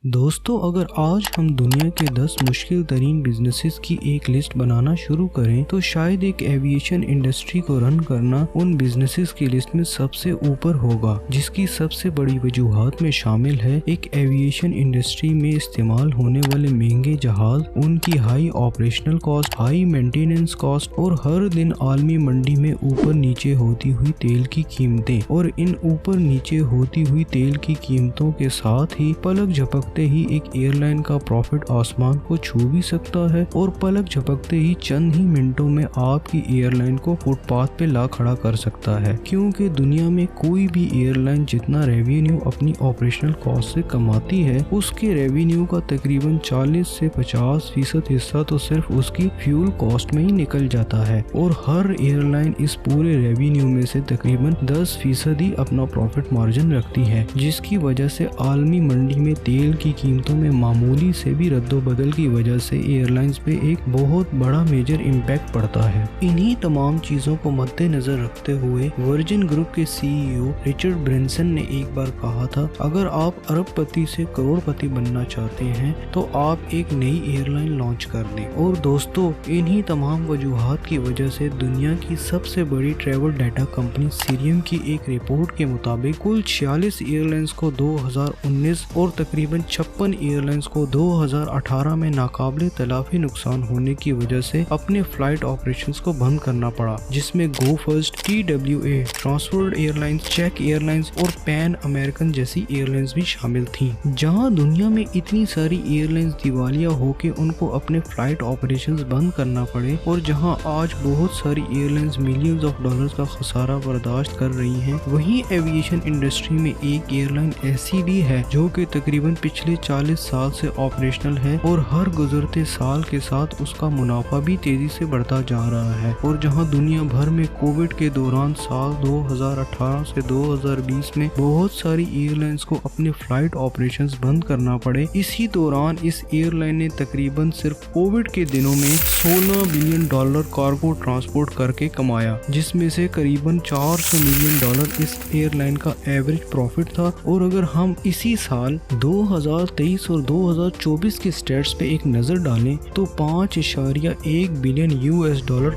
دوستو، اگر آج ہم دنیا کے 10 مشکل ترین بزنسز کی ایک لسٹ بنانا شروع کریں تو شاید ایک ایویشن انڈسٹری کو رن کرنا ان بزنسز کی لسٹ میں سب سے اوپر ہوگا، جس کی سب سے بڑی وجوہات میں شامل ہے ایک ایویشن انڈسٹری میں استعمال ہونے والے مہنگے جہاز، ان کی high operational cost, high maintenance cost اور ہر دن عالمی منڈی میں اوپر نیچے ہوتی ہوئی تیل کی قیمتیں، اور ان اوپر نیچے ہوتی ہوئی تیل کی قیمتوں کے ساتھ ہی پلک جھپکتے ہی ایک ایئر لائن کا پروفٹ آسمان کو چھو بھی سکتا ہے، اور پلک جھپکتے ہی چند ہی منٹوں میں آپ کی ایئر لائن کو فٹ پاتھ پہ لا کھڑا کر سکتا ہے، کیونکہ دنیا میں کوئی بھی ایئر لائن جتنا ریونیو اپنی آپریشنل کاسٹ سے کماتی ہے، اس کے ریونیو کا تقریباً 40 سے 50% حصہ تو صرف اس کی فیول کاسٹ میں ہی نکل جاتا ہے، اور ہر ایئر لائن اس پورے ریونیو میں سے تقریباً 10% ہی اپنا پروفٹ مارجن رکھتی ہے، جس کی وجہ سے عالمی منڈی میں تیل کی قیمتوں میں معمولی سے بھی رد و بدل کی وجہ سے ایئر لائنز پہ ایک بہت بڑا میجر امپیکٹ پڑتا ہے۔ انہی تمام چیزوں کو مد نظر رکھتے ہوئے ورجن گروپ کے CEO رچرڈ برینسن نے ایک بار کہا تھا، اگر آپ ارب پتی سے کروڑ پتی بننا چاہتے ہیں تو آپ ایک نئی ایئر لائن لانچ کر دیں۔ اور دوستو، انہی تمام وجوہات کی وجہ سے دنیا کی سب سے بڑی ٹریول ڈیٹا کمپنی سیریم کی ایک رپورٹ کے مطابق کل 46 ایئر لائنز کو 2019 اور تقریباً 56 ایئر لائنز کو 2018 میں ناقابل تلافی نقصان ہونے کی وجہ سے اپنے فلائٹ آپریشنز کو بند کرنا پڑا، جس میں Go First, TWA، Trans World Airlines, چیک ایئر لائنز اور پین امریکن جیسی ایئر لائنز بھی شامل تھیں۔ جہاں دنیا میں اتنی ساری ایئر لائنز دیوالیہ ہو کے ان کو اپنے فلائٹ آپریشنز بند کرنا پڑے، اور جہاں آج بہت ساری airlines millions of dollars کا خسارہ برداشت کر رہی ہیں، وہیں ایویشن انڈسٹری میں ایک ایئر لائن ایسی بھی ہے جو کہ تقریباً پچھلے 40 سال سے آپریشنل ہے، اور ہر گزرتے سال کے ساتھ اس کا منافع بھی تیزی سے بڑھتا جا رہا ہے، اور جہاں دنیا بھر میں کووڈ کے دوران سال 2018 سے 2020 میں بہت ساری ایئر لائنز کو اپنے فلائٹ آپریشنز بند کرنا پڑے، اسی دوران اس ایئر لائن نے تقریباً صرف کووڈ کے دنوں میں $16 بلین کارگو ٹرانسپورٹ کر کے کمایا، جس میں سے قریباً $400 ملین اس ایئر لائن کا ایوریج پروفٹ تھا۔ اور اگر ہم اسی سال 2023 اور 2024 کے سٹیٹس پہ ایک نظر ڈالیں تو $5.1 بلین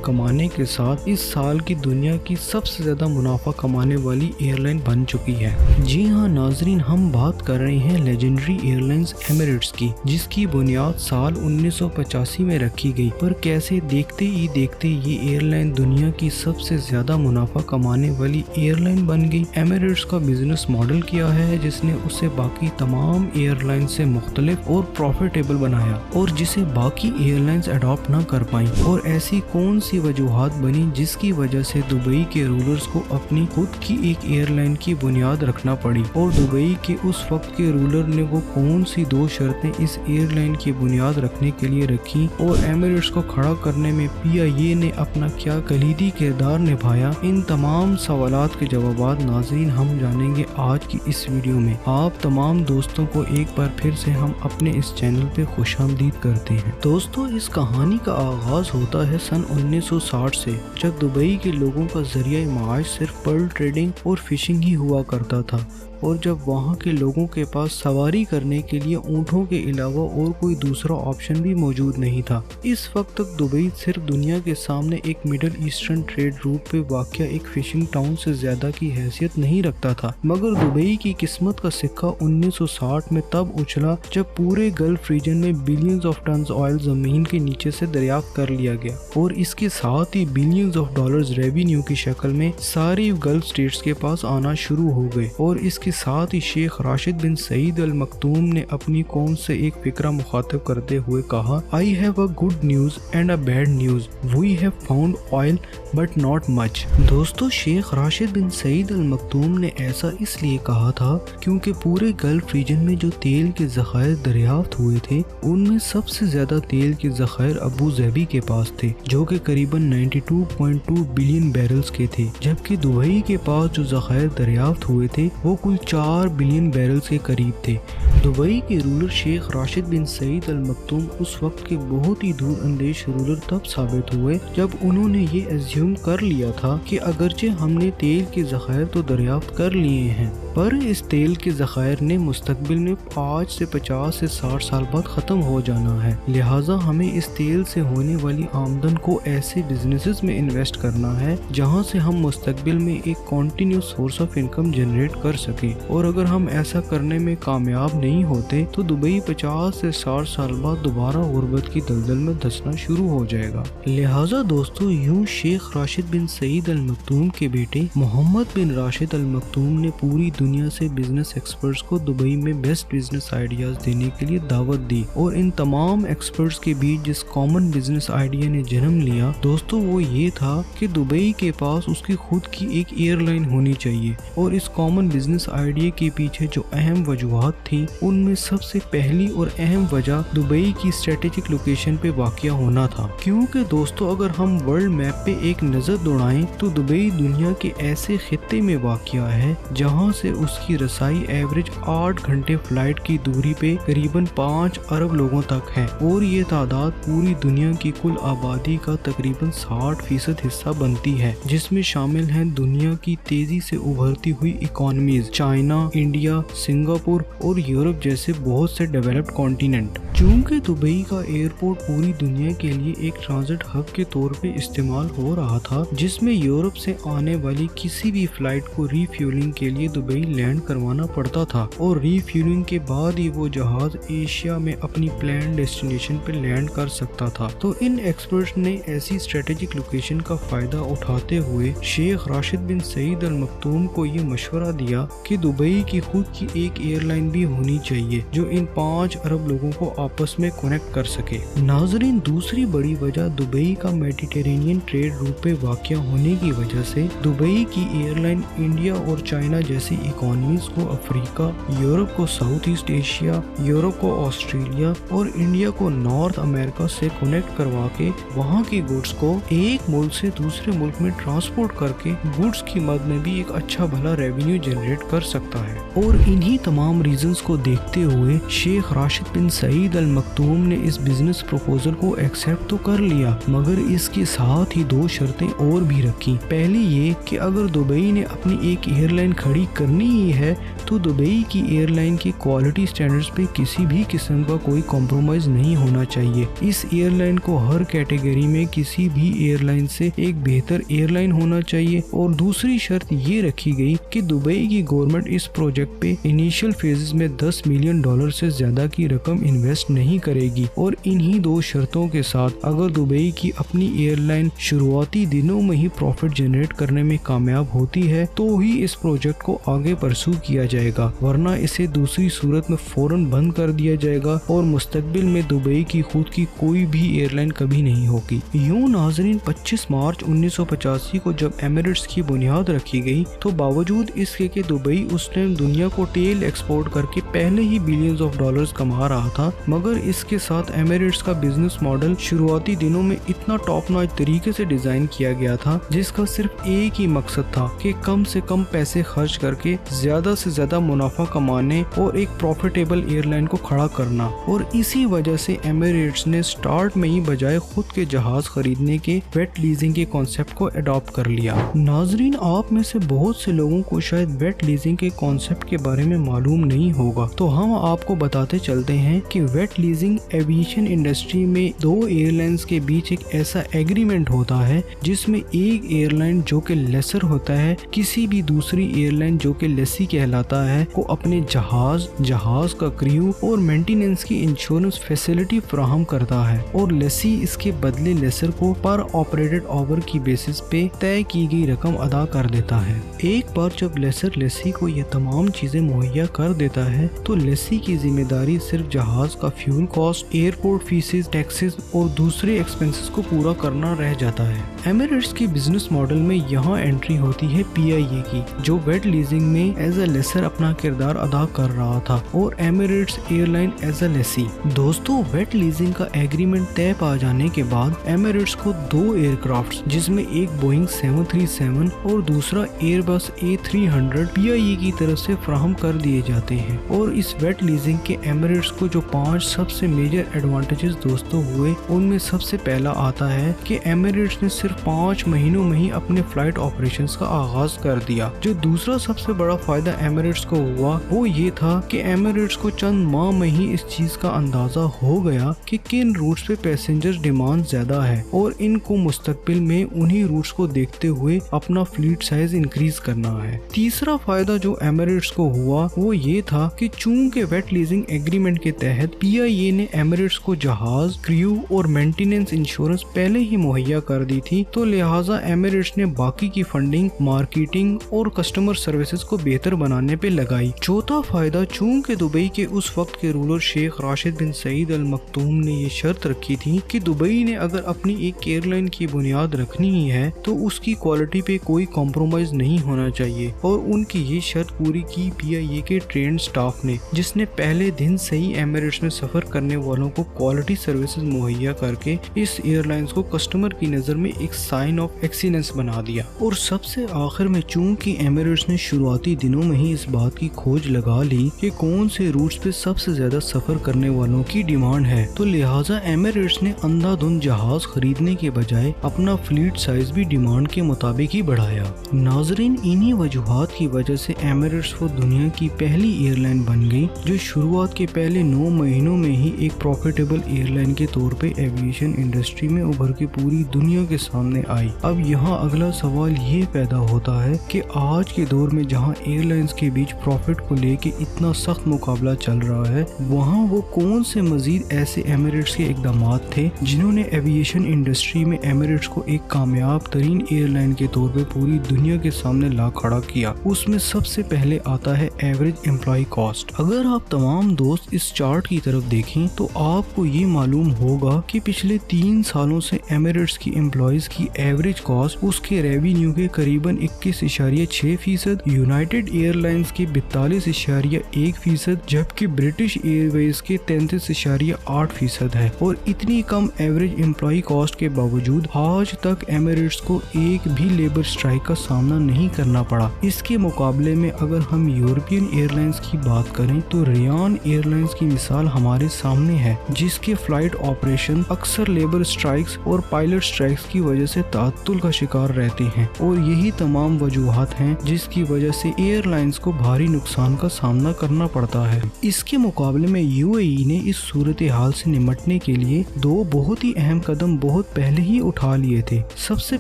کمانے کے ساتھ اس سال کی دنیا کی سب سے زیادہ منافع کمانے والی ایئر لائن بن چکی ہے۔ جی ہاں ناظرین، ہم بات کر رہے ہیں لیجنڈری ایئر لائنز ایمریٹس کی، جس کی بنیاد سال 1985 میں رکھی گئی، پر کیسے دیکھتے ہی دیکھتے یہ ایئر لائن دنیا کی سب سے زیادہ منافع کمانے والی ایئر لائن بن گئی۔ ایمریٹس کا بزنس ماڈل کیا ہے جس نے اسے باقی تمام ایئر لائن سے مختلف اور پروفیٹیبل بنایا، اور جسے باقی ایئر لائنز اڈاپٹ نہ کر پائیں؟ اور ایسی کون سی وجوہات بنی جس کی وجہ سے دبئی کے رولرز کو اپنی خود کی ایک ایئر لائن کی بنیاد رکھنا پڑی، اور دبئی کے اس وقت کے رولر نے وہ کون سی 2 شرطیں اس ایئر لائن کی بنیاد رکھنے کے لیے رکھی، اور ایمریٹس کو کھڑا کرنے میں PIA نے اپنا کیا کلیدی کردار نبھایا؟ ان تمام سوالات کے جوابات ناظرین ہم جانیں گے آج کی اس ویڈیو میں۔ آپ تمام دوستوں کو ایک بار پھر سے ہم اپنے اس چینل پہ خوش آمدید کرتے ہیں۔ دوستو، اس کہانی کا آغاز ہوتا ہے سن 1960 سے، جب دبئی کے لوگوں کا ذریعہ معاش صرف پرل ٹریڈنگ اور فشنگ ہی ہوا کرتا تھا، اور جب وہاں کے لوگوں کے پاس سواری کرنے کے لیے اونٹوں کے علاوہ اور کوئی دوسرا آپشن بھی موجود نہیں تھا۔ اس وقت تک دبئی صرف دنیا کے سامنے ایک مڈل ایسٹرن ٹریڈ روٹ پہ واقع ایک فشنگ ٹاؤن سے زیادہ کی حیثیت نہیں رکھتا تھا، مگر دبئی کی قسمت کا سکہ 1960 میں تب اچھلا جب پورے گلف ریجن میں بلینز آف ٹنز آئل زمین کے نیچے سے دریافت کر لیا گیا، اور اس کے ساتھ ہی بلینز آف ڈالرز ریونیو کی شکل میں ساری گلف اسٹیٹس کے پاس آنا شروع ہو گئے، اور اس کے ساتھ ہی شیخ راشد بن سعید المکتوم نے اپنی قوم سے ایک فکرہ مخاطب کرتے ہوئے کہا، I have a good news and a bad news. We have found oil but not much. دوستو، شیخ راشد بن سعید المکتوم نے ایسا اس لیے کہا تھا کیونکہ پورے گلف ریجن میں جو تیل کے ذخائر دریافت ہوئے تھے، ان میں سب سے زیادہ تیل کے ذخائر ابو ظہبی کے پاس تھے، جو کہ قریباً 92.2 بلین بیرلز کے تھے، جبکہ دبئی کے پاس جو ذخائر دریافت ہوئے تھے وہ کل 4 بلین بیرلز کے قریب تھے۔ دبئی کے رولر شیخ راشد بن سعید المکتوم اس وقت کے بہت ہی دور اندیش رولر تب ثابت ہوئے جب انہوں نے یہ ایزیوم کر لیا تھا کہ اگرچہ ہم نے تیل کے ذخائر تو دریافت کر لیے ہیں، पर इस तेल के ज़खायर ने मुस्तकबिल में 5 से 50 से 60 साल बाद ख़त्म हो जाना है। लिहाजा हमें इस तेल से होने वाली आमदन को ऐसे बिजनेसेस में इन्वेस्ट करना है जहां से हम मुस्तकबिल में एक continuous source of income generate कर सकें। और अगर हम ऐसा करने में कामयाब नहीं होते तो दुबई 50 से 60 साल बाद दोबारा गुर्बत की दलदल में धंसना शुरू हो जाएगा। लिहाजा दोस्तों, यूं शेख राशिद बिन सईद अल मखदूम के बेटे मोहम्मद बिन राशिद अल मखदूम ने पूरी दुनिया से बिजनेस एक्सपर्ट्स को दुबई में बेस्ट बिजनेस आइडियाज देने के लिए दावत दी। और इन तमाम एक्सपर्ट्स के बीच जिस कॉमन बिजनेस आइडिया ने जन्म लिया दोस्तों, वो ये था कि दुबई के पास उसकी खुद की एक एयरलाइन होनी चाहिए। और इस कॉमन बिजनेस आइडिया के पीछे जो अहम वजूहात थी उनमें सबसे पहली और अहम वजह दुबई की स्ट्रेटेजिक लोकेशन पे वाक़या होना था। क्योंकि दोस्तों, अगर हम वर्ल्ड मैप पे एक नज़र दौड़ाएं तो दुबई दुनिया के ऐसे खित्ते में वाक़या है जहां से उसकी रसाई एवरेज 8 घंटे फ्लाइट की दूरी पे करीबन 5 अरब लोगों तक है। और ये तादाद पूरी दुनिया की कुल आबादी का तकरीबन 60% हिस्सा बनती है, जिसमें शामिल हैं दुनिया की तेजी से उभरती हुई इकोनॉमीज चाइना, इंडिया, सिंगापुर और यूरोप जैसे बहुत से डेवलप्ड कॉन्टिनेंट। चूंकि दुबई का एयरपोर्ट पूरी दुनिया के लिए एक ट्रांजिट हब के तौर पे इस्तेमाल हो रहा था, जिसमें यूरोप से आने वाली किसी भी फ्लाइट को रीफ्यूलिंग के लिए दुबई लैंड करवाना पड़ता था और रीफ्यूलिंग के बाद ही वो जहाज एशिया में अपनी प्लान डेस्टिनेशन पे लैंड कर सकता था। तो इन एक्सपर्ट्स ने ऐसी स्ट्रेटेजिक लोकेशन का फायदा उठाते हुए शेख राशिद बिन सईद अल मखदूम को ये मशवरा दिया कि दुबई की खुद की एक एयरलाइन भी होनी चाहिए जो इन 5 अरब लोगों को आपस में कनेक्ट कर सके। नाजरीन, दूसरी बड़ी वजह दुबई का मेडिटेरेनियन ट्रेड रूट पे वाक़या होने की वजह से दुबई की एयरलाइन इंडिया और चाइना जैसी इकोनॉमीज को अफ्रीका, यूरोप को साउथ ईस्ट एशिया, यूरोप को ऑस्ट्रेलिया और इंडिया को नॉर्थ अमेरिका से कनेक्ट करवा के वहाँ की गुड्स को एक मुल्क से दूसरे मुल्क में ट्रांसपोर्ट करके गुड्स की मद में भी एक अच्छा भला रेवेन्यू जनरेट कर सकता है। और इन्हीं तमाम रीजंस को देखते हुए शेख राशिद बिन सईद अल मखदूम ने इस बिजनेस प्रपोजल को एक्सेप्ट तो कर लिया, मगर इसके साथ ही 2 शर्तें और भी रखी। पहली ये कि अगर दुबई ने अपनी एक एयरलाइन खड़ी करनी ही है तो दुबई की एयरलाइन के क्वालिटी स्टैंडर्ड्स पे किसी भी किस्म का कोई कॉम्प्रोमाइज नहीं होना चाहिए। इस एयरलाइन को हर कैटेगरी में किसी भी एयरलाइन से एक बेहतर एयरलाइन होना चाहिए। और दूसरी शर्त ये रखी गई कि दुबई की गवर्नमेंट इस प्रोजेक्ट पे इनिशियल फेजेस में $10 मिलियन से ज्यादा की रकम इन्वेस्ट नहीं करेगी। और इन्हीं 2 शर्तों के साथ अगर दुबई की अपनी एयरलाइन शुरुआती दिनों में ही प्रॉफिट जनरेट करने में कामयाब होती है तो ही इस प्रोजेक्ट को आगे परसू किया जाएगा, वरना इसे दूसरी सूरत में फौरन बंद कर दिया जाएगा और मुस्तकबिल में दुबई की खुद की कोई भी एयरलाइन कभी नहीं होगी। यूं नाजरीन, 25 मार्च 1985 को जब एमिरेट्स की बुनियाद रखी गई तो बावजूद इसके कि दुबई उस टाइम दुनिया को तेल एक्सपोर्ट करके पहले ही बिलियंस ऑफ डॉलर्स कमा रहा था, मगर इसके साथ एमिरेट्स का बिजनेस मॉडल शुरुआती दिनों में इतना टॉप नॉच तरीके से डिजाइन किया गया था जिसका सिर्फ एक ही मकसद था कि कम से कम पैसे खर्च करके ज्यादा से ज्यादा मुनाफा कमाने और एक प्रॉफिटेबल एयरलाइन को खड़ा करना। और इसी वजह से एमिरेट्स ने स्टार्ट में ही बजाय खुद के जहाज खरीदने के वेट लीजिंग के कॉन्सेप्ट को अडॉप्ट कर लिया। नाजरीन, आप में से बहुत से लोगों को शायद वेट लीजिंग के कॉन्सेप्ट के बारे में मालूम नहीं होगा, तो हम आपको बताते चलते हैं कि वेट लीजिंग एविएशन इंडस्ट्री में 2 एयरलाइंस के बीच एक ऐसा एग्रीमेंट होता है जिसमें एक एयरलाइन जो कि लेसर होता है किसी भी दूसरी एयरलाइन जो कि लेसी कहलाता है को अपने जहाज का क्रू और मेंटेनेंस की इंश्योरेंस फैसिलिटी फराहम करता है और लेसी इसके बदले लेसर को पर ऑपरेटेड आवर की बेसिस पे तय की गई रकम अदा कर देता है। एक बार जब लेसर लेसी को ये तमाम चीजें मुहैया कर देता है तो लेसी की जिम्मेदारी सिर्फ जहाज का fuel cost, airport faeces, taxes और दूसरे एक्सपेंसेस को पूरा करना रह जाता है। एमिरेट्स की बिजनेस मॉडल में यहाँ एंट्री होती है PIA की, जो वेट लीजिंग में एज अ लेसर अपना किरदार अदा कर रहा था और Emirates airline as a lessee. दोस्तों, वेट लीजिंग का एग्रीमेंट तय पा जाने के बाद एमिरेट्स को 2 एयरक्राफ्ट जिसमें एक बोइंग 737 और दूसरा एयरबस A300 PIA की तरफ से फराहम कर दिए जाते हैं। और इस वेट लीजिंग के एमिरेट्स को जो 5 सबसे मेजर एडवांटेजेस दोस्तों हुए उनमें सबसे पहला आता है कि एमिरेट्स ने सिर्फ 5 महीनों में ही अपने फ्लाइट ऑपरेशंस का आगाज कर दिया। जो दूसरा सबसे बड़ा फायदा एमिरेट्स को हुआ वो ये था कि एमिरेट्स को चंद माह में ही इस चीज का अंदाजा हो गया कि किन रूट्स पे पैसेंजर डिमांड ज्यादा है और इनको मुस्तकबिल में उन्हीं रूट्स को देखते हुए अपना फ्लीट साइज इंक्रीज करना है। तीसरा फायदा जो एमिरेट्स को हुआ वो ये था कि चूंकि वेट लीजिंग एग्रीमेंट के तहत PIA ने एमिरेट्स को जहाज, क्रू और मेंटेनेंस इंश्योरेंस पहले ही मुहैया कर दी थी, तो लिहाजा एमिरेट्स ने बाकी की फंडिंग, मार्केटिंग और कस्टमर सर्विसेज को बेहतर बनाने पे लगाई। चौथा फायदा, चूंकि दुबई के उस वक्त के रूलर शेख राशिद बिन सईद अल मखदूम ने ये शर्त रखी थी कि दुबई ने अगर अपनी एक एयरलाइन की बुनियाद रखनी ही है तो उसकी क्वालिटी पे कोई कॉम्प्रोमाइज नहीं होना चाहिए, और उनकी ये शर्त पूरी की PIA के ट्रेंड स्टाफ ने, जिसने पहले दिन से ही एमिरेट्स में सफर करने वालों को क्वालिटी सर्विसेज मुहैया करके इस एयरलाइंस को कस्टमर की नजर में एक साइन ऑफ एक्सीलेंस बना दिया। और सबसे आखिर में चूंकि एमिरेट्स ने शुरुआती दिनों में ही इस बात की खोज लगा ली कि कौन से रूट्स पे सबसे ज्यादा सफर करने वालों की डिमांड है, तो लिहाजा एमिरेट्स ने अंधाधुंध जहाज खरीदने के बजाय अपना फ्लीट साइज भी डिमांड के मुताबिक ही बढ़ाया। नाजरीन, इन्हीं वजूहात की वजह से एमिरेट्स वो दुनिया की पहली एयरलाइन बन गई जो शुरुआत के पहले 9 महीनों में ही एक प्रॉफिटेबल एयरलाइन के तौर पे एविएशन इंडस्ट्री में उभर के पूरी दुनिया के सामने आई। अब यहाँ अगला सवाल ये पैदा होता है कि आज के दौर में जहाँ एयरलाइंस के बीच प्रॉफिट को लेके इतना सख्त मुकाबला चल रहा है, वहाँ वो कौन से मजीद ऐसे एमिरेट्स के इक़दामात थे जिन्होंने एविएशन इंडस्ट्री में एमिरेट्स को एक कामयाब तरीन एयरलाइन के तौर पे पूरी दुनिया के सामने ला खड़ा किया। उसमें सबसे पहले आता है एवरेज एम्प्लॉय कॉस्ट। अगर आप तमाम दोस्त इस चार्ट की तरफ देखें तो आपको ये मालूम होगा कि पिछले 3 सालों से एमिरेट्स की एम्प्लॉयज की एवरेज कॉस्ट उसके रेवेन्यू के करीबन 21.6%, यूनाइटेड एयरलाइंस के 42.1%, जबकि ब्रिटिश एयरवेज के 33.8% है। और इतनी कम एवरेज एम्प्लॉय कॉस्ट के बावजूद आज तक एमिरेट्स को एक भी लेबर स्ट्राइक का सामना नहीं करना पड़ा। इसके मुकाबले में अगर हम यूरोपियन एयरलाइंस की बात करें तो रियान एयरलाइंस की मिसाल हमारे सामने है, जिसके फ्लाइट ऑपरेशन अक्सर लेबर स्ट्राइक्स और पायलट स्ट्राइक्स की वजह से ताअत्तुल का शिकार रहते हैं, और यही तमाम वजूहात हैं जिसकी वजह से एयरलाइंस को भारी नुकसान का सामना करना पड़ता है। इसके मुकाबले में UAE ने इस सूरत हाल से निमटने के लिए 2 बहुत ही अहम कदम बहुत पहले ही उठा लिए थे। सबसे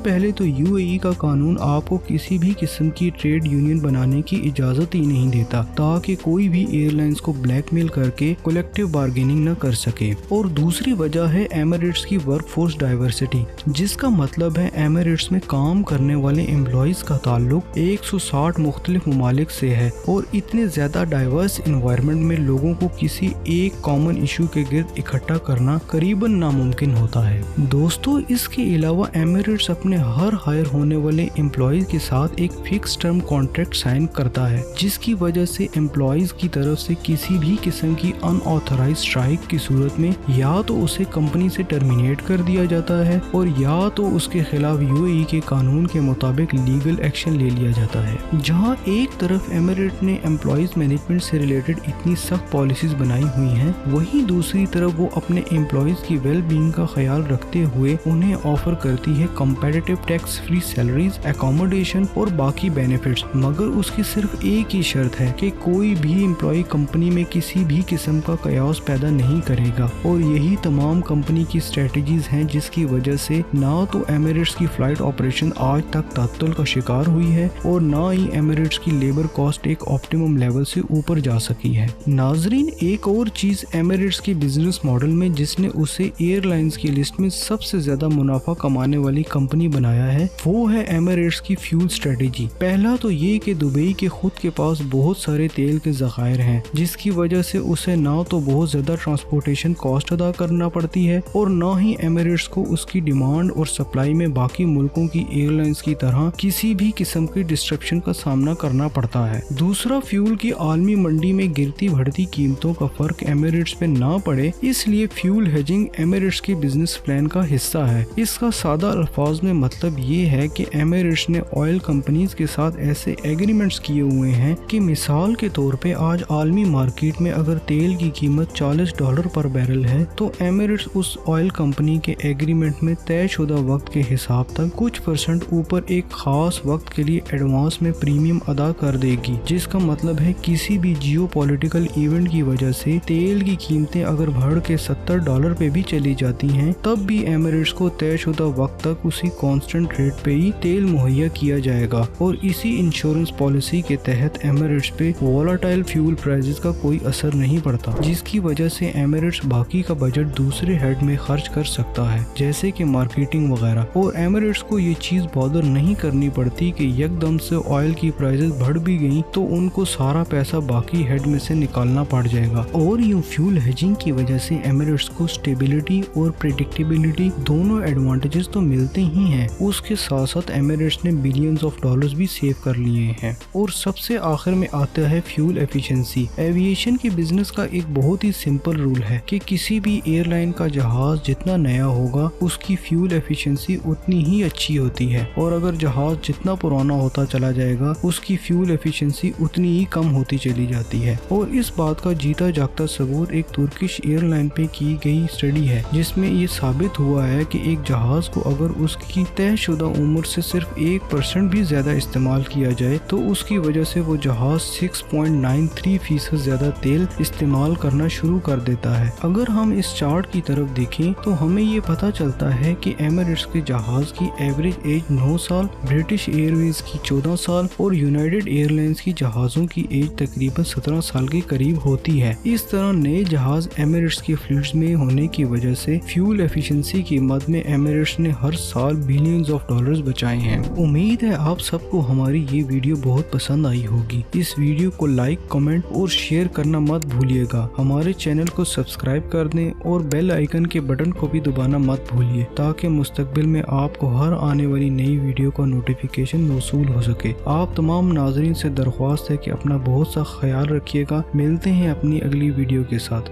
पहले तो UAE का कानून आपको किसी भी किस्म की ट्रेड यूनियन बनाने की इजाजत ही नहीं देता, ताकि कोई भी एयरलाइंस को ब्लैकमेल करके कलेक्टिव बार्गेनिंग न कर सके। और दूसरी वजह है एमिरेट्स की वर्कफोर्स डाइवर्सिटी, जिसका मतलब है एमिरेट्स में काम करने वाले एम्प्लॉइज का ताल्लुक 160 मुख्तलिफ ममालिक से है, और इतने ज्यादा डाइवर्स एनवायरनमेंट में लोगों को किसी एक कॉमन इशू के गिर्द इकट्ठा करना करीबन नामुमकिन होता है। दोस्तों, इसके अलावा एमिरेट्स अपने हर हायर होने वाले एम्प्लॉइज के साथ एक फिक्स टर्म कॉन्ट्रैक्ट साइन करता है, जिसकी वजह से एम्प्लॉइज की तरफ से किसी भी किस्म की अनऑथराइज्ड स्ट्राइक की सूरत में या तो उसे कंपनी से टर्मिनेट कर दिया जाता है और या तो उसके खिलाफ UAE के कानून के मुताबिक लीगल एक्शन ले लिया जाता है। जहां एक तरफ एमिरेट ने एम्प्लॉइज मैनेजमेंट से रिलेटेड इतनी सख्त पॉलिसीज बनाई हुई हैं, वहीं दूसरी तरफ वो अपने एम्प्लॉइज की वेल बीइंग का ख्याल रखते हुए उन्हें ऑफर करती है competitive tax free salaries, accommodation और बाकी बेनिफिट्स, मगर उसकी सिर्फ एक ही शर्त है कि कोई भी एम्प्लॉय कंपनी में किसी भी किस्म का कयास पैदा नहीं करेगा। और यही तमाम कंपनी की स्ट्रेटजीज हैं जिसकी वजह से ना तो एमिरेट्स की फ्लाइट ऑपरेशन आज तक ताअत्तुल का शिकार हुई है और ना ही एमिरेट्स की लेबर कॉस्ट एक ऑप्टिमम लेवल से ऊपर जा सकी है। नाजरीन, एक और चीज एमिरेट्स के बिजनेस मॉडल में जिसने उसे एयरलाइंस की लिस्ट में सबसे ज्यादा मुनाफा कमाने वाली कंपनी बनाया है, वो है एमिरेट्स की फ्यूल स्ट्रेटेजी। पहला तो ये कि दुबई के खुद के पास बहुत सारे तेल के ज़खायर हैं, जिसकी वजह से उसे ना तो बहुत ज्यादा ट्रांसपोर्टेशन कॉस्ट अदा करना पड़ती है और ना ही एमिरेट्स को उसकी डिमांड और सप्लाई में बाकी मुल्कों की एयरलाइंस की तरह किसी भी किस्म की डिस्ट्रप्शन का सामना करना पड़ता है। दूसरा, फ्यूल की आलमी मंडी में गिरती बढ़ती कीमतों का फर्क एमिरेट्स पे ना पड़े, इसलिए फ्यूल हेजिंग एमिरेट्स के बिजनेस प्लान का हिस्सा है। इसका सादा अल्फाज में मतलब ये है कि एमिरेट्स ने ऑयल कंपनीज के साथ ऐसे एग्रीमेंट्स किए हुए हैं कि मिसाल के तौर पे आज आलमी मार्केट में अगर तेल की कीमत $40 पर बैरल है तो एमिरेट्स उस ऑयल कंपनी के एग्रीमेंट में तयशुदा वक्त के हिसाब तक कुछ % ऊपर एक खास वक्त के लिए एडवांस में प्रीमियम ادا کر دے گی، جس کا مطلب ہے کسی بھی جیو پولیٹیکل ایونٹ کی وجہ سے تیل کی قیمتیں اگر بڑھ کے $70 پہ بھی چلی جاتی ہیں تب بھی ایمریٹس کو طے شدہ وقت تک اسی کانسٹنٹ ریٹ پہ ہی تیل مہیا کیا جائے گا، اور اسی انشورنس پالیسی کے تحت ایمریٹس پہ وولٹائل فیول پرائزز کا کوئی اثر نہیں پڑتا، جس کی وجہ سے ایمریٹس باقی کا بجٹ دوسرے ہیڈ میں خرچ کر سکتا ہے جیسے کہ مارکیٹنگ وغیرہ، اور ایمریٹس کو یہ چیز بادر نہیں کرنی پڑتی کہ یک دم سے آئل کی پرائزز بڑھ بھی گئیں تو ان کو سارا پیسہ باقی ہیڈ میں سے نکالنا پڑ جائے گا۔ اور یوں فیول ہیجنگ کی وجہ سے ایمریٹس کو اسٹیبلٹی اور پریڈکٹیبلٹی دونوں ایڈوانٹیجز تو ملتے ہی ہیں، اس کے ساتھ ساتھ ایمریٹس نے بلینز آف ڈالرز بھی سیو کر لیے ہیں۔ اور سب سے آخر میں آتا ہے فیول ایفیشنسی۔ ایویشن کے بزنس کا ایک بہت ہی سمپل رول ہے کہ کسی بھی ایئر لائن کا جہاز جتنا نیا ہوگا اس کی فیول ایفیشنسی اتنی ہی اچھی ہوتی ہے، اور اگر جہاز جتنا پرانا ہوتا چلا جائے گا اس کی فیول ایفیشنسی اتنی ہی کم ہوتی چلی جاتی ہے۔ اور اس بات کا جیتا جاگتا ثبوت ایک ترکش ایئر لائن پہ کی گئی اسٹڈی ہے جس میں یہ ثابت ہوا ہے کہ ایک جہاز کو اگر اس کی طے شدہ عمر سے صرف 1% بھی زیادہ استعمال کیا جائے تو اس کی وجہ سے وہ جہاز 6.93% زیادہ تیل استعمال کرنا شروع کر دیتا ہے۔ اگر ہم اس چارٹ کی طرف دیکھیں تو ہمیں یہ پتہ چلتا ہے کہ ایمریٹس کے جہاز کی ایوریج ایج 9 سال، برٹش ایئر ویز کی 14 سال اور یونائیٹڈ ایئر لائنز کی جہازوں کی ایج تقریباً 17 سال کے قریب ہوتی ہے۔ اس طرح نئے جہاز ایمریٹس کی فلیٹس میں ہونے کی وجہ سے فیول ایفیشنسی کی مد میں ایمریٹس نے ہر سال بلینز آف ڈالرز بچائے ہیں۔ امید ہے آپ سب کو ہماری یہ ویڈیو بہت پسند آئی ہوگی۔ اس ویڈیو کو لائک، کمنٹ اور شیئر کرنا مت بھولیے گا۔ ہمارے چینل کو سبسکرائب کر دیں اور بیل آئیکن کے بٹن کو بھی دبانا مت بھولیے تاکہ مستقبل میں آپ کو ہر آنے والی نئی ویڈیو کا نوٹیفیکیشن موصول ہو سکے۔ آپ تمام ناظرین سے درخواست ہے کہ اپنا بہت سا خیال رکھیے گا۔ ملتے ہیں اپنی اگلی ویڈیو کے ساتھ۔